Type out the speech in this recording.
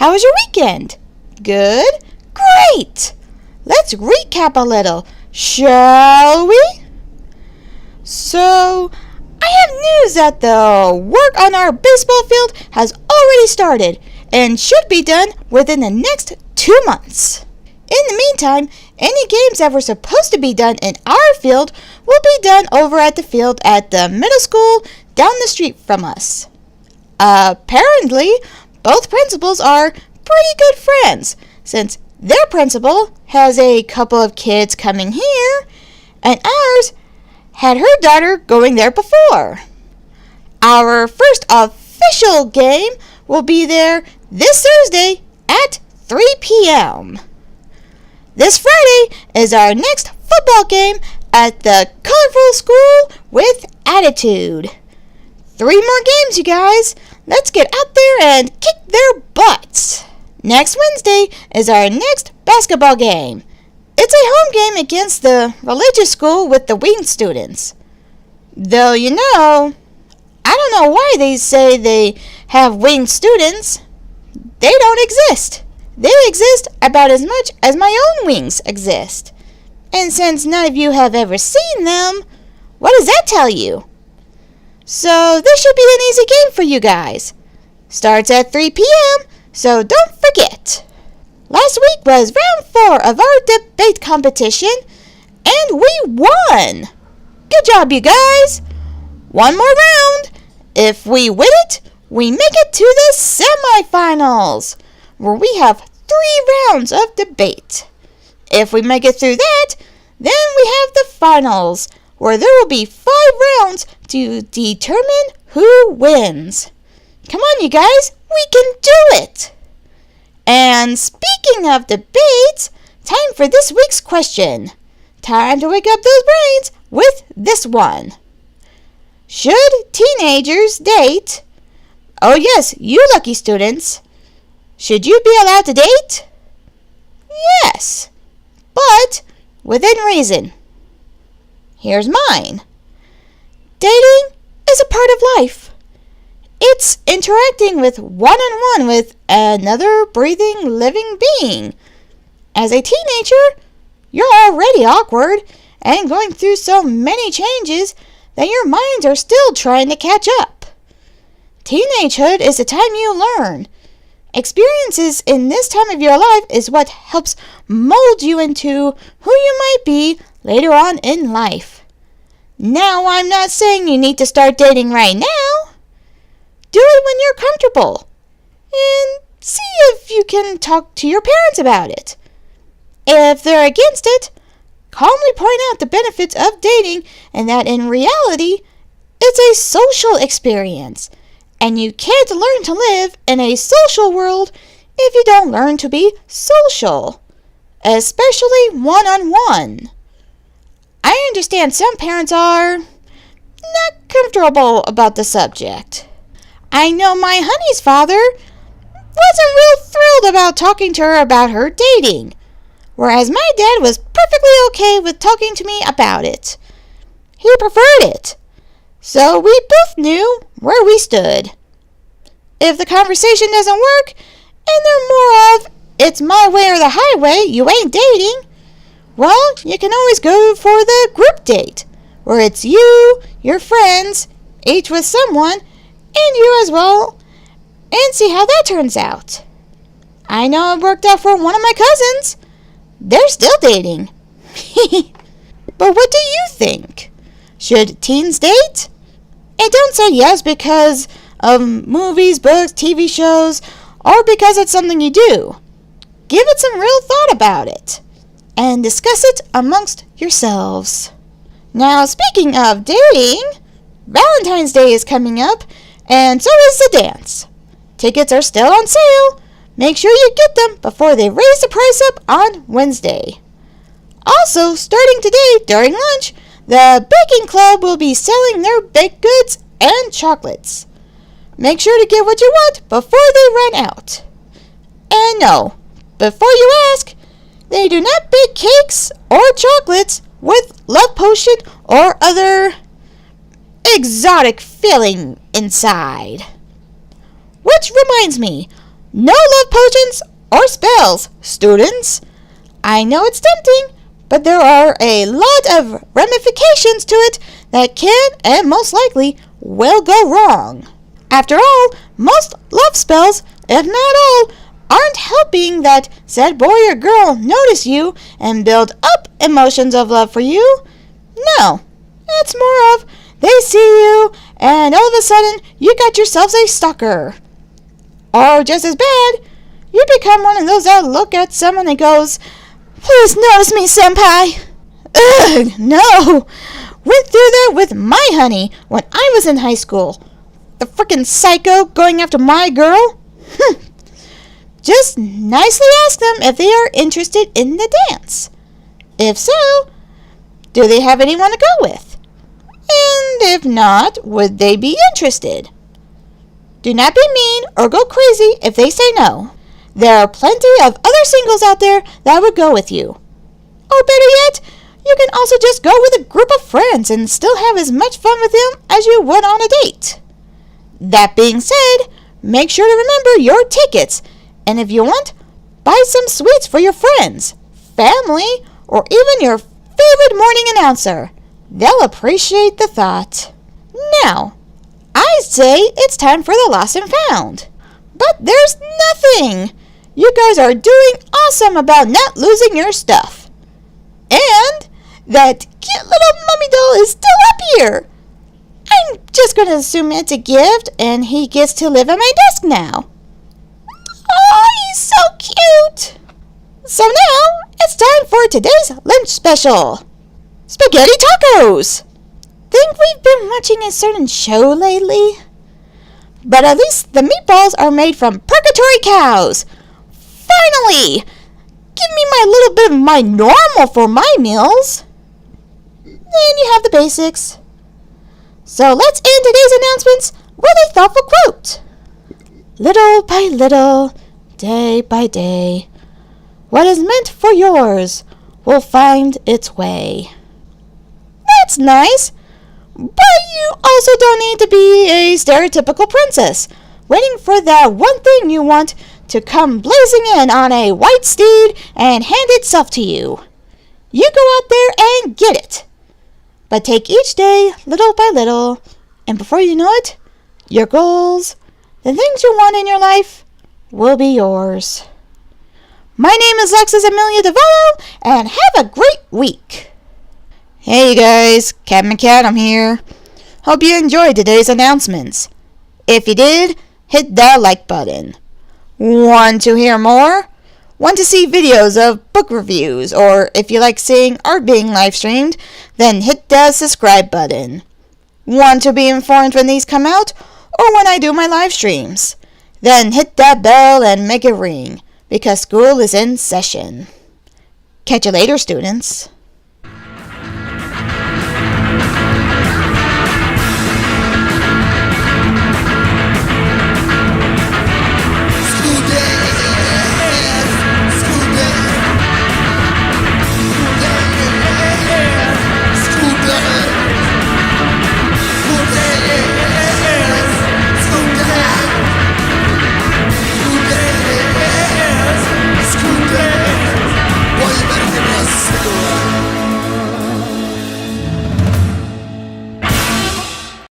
How was your weekend? Good? Great! Let's recap a little, shall we? So, I have news that the work on our baseball field has already started and should be done within the next 2 months. In the meantime, any games that were supposed to be done in our field will be done over at the field at the middle school down the street from us. Apparently, both principals are pretty good friends, since their principal has a couple of kids coming here, and ours had her daughter going there before. Our first official game will be there this Thursday at 3 p.m. This Friday is our next football game at the colorful school with attitude. 3 more games, you guys. Let's get out there and kick their butts. Next Wednesday is our next basketball game. It's a home game against the religious school with the wing students. Though, I don't know why they say they have wing students. They don't exist. They exist about as much as my own wings exist. And since none of you have ever seen them, what does that tell you? So this should be an easy game for you guys. Starts at 3 p.m., so don't forget. Last week was round 4 of our debate competition, and we won! Good job, you guys! One more round. If we win it, we make it to the semifinals, where we have 3 rounds of debate. If we make it through that, then we have the finals, where there will be 5 rounds to determine who wins. Come on, you guys, we can do it! And speaking of debates, time for this week's question. Time to wake up those brains with this one. Should teenagers date? Oh yes, you lucky students. Should you be allowed to date? Yes, but within reason. Here's mine. Dating is a part of life. It's interacting with one-on-one with another breathing, living being. As a teenager, you're already awkward and going through so many changes that your minds are still trying to catch up. Teenagehood is the time you learn. Experiences in this time of your life is what helps mold you into who you might be later on in life. Now, I'm not saying you need to start dating right now. Do it when you're comfortable. And see if you can talk to your parents about it. If they're against it, calmly point out the benefits of dating and that in reality, it's a social experience. And you can't learn to live in a social world if you don't learn to be social, especially one-on-one. I understand some parents are not comfortable about the subject. I know my honey's father wasn't real thrilled about talking to her about her dating, whereas my dad was perfectly okay with talking to me about it. He preferred it. So we both knew where we stood. If the conversation doesn't work, and they're more of, it's my way or the highway, you ain't dating, well, you can always go for the group date, where it's you, your friends, each with someone, and you as well, and see how that turns out. I know it worked out for one of my cousins. They're still dating. But what do you think? Should teens date? And don't say yes because of movies, books, TV shows, or because it's something you do. Give it some real thought about it, and discuss it amongst yourselves. Now, speaking of dating, Valentine's Day is coming up, and so is the dance. Tickets are still on sale. Make sure you get them before they raise the price up on Wednesday. Also, starting today during lunch, the baking club will be selling their baked goods and chocolates. Make sure to get what you want before they run out. And no, before you ask, they do not bake cakes or chocolates with love potion or other exotic filling inside. Which reminds me, No love potions or spells, students. I know it's tempting, but there are a lot of ramifications to it that can and most likely will go wrong. After all, most love spells, if not all, aren't helping that said boy or girl notice you and build up emotions of love for you. No, it's more of they see you and all of a sudden you got yourselves a stalker. Or just as bad, you become one of those that look at someone and goes, "Please notice me, senpai." Ugh, no. Went through that with my honey when I was in high school. The frickin' psycho going after my girl. Just nicely ask them if they are interested in the dance. If so, do they have anyone to go with? And if not, would they be interested? Do not be mean or go crazy if they say no. There are plenty of other singles out there that would go with you. Or better yet, you can also just go with a group of friends and still have as much fun with them as you would on a date. That being said, make sure to remember your tickets, and if you want, buy some sweets for your friends, family, or even your favorite morning announcer. They'll appreciate the thought. Now, I say it's time for the lost and found. But there's nothing. You guys are doing awesome about not losing your stuff. And that cute little mummy doll is still up here. I'm just going to assume it's a gift and he gets to live at my desk now. Oh, he's so cute. So now it's time for today's lunch special. Spaghetti tacos. Think we've been watching a certain show lately? But at least the meatballs are made from purgatory cows. Finally! Give me my little bit of my normal for my meals. Then you have the basics. So let's end today's announcements with a thoughtful quote. Little by little, day by day, what is meant for yours will find its way. That's nice. But you also don't need to be a stereotypical princess, waiting for that one thing you want to come blazing in on a white steed and hand itself to you. You go out there and get it. But take each day little by little, and before you know it, your goals, the things you want in your life, will be yours. My name is Lexus Amelia DeVolo, and have a great week. Hey you guys, KattMcAdam here. Hope you enjoyed today's announcements. If you did, hit that like button. Want to hear more? Want to see videos of book reviews, or if you like seeing art being live streamed, then hit that subscribe button. Want to be informed when these come out, or when I do my live streams? Then hit that bell and make it ring, because school is in session. Catch you later, students.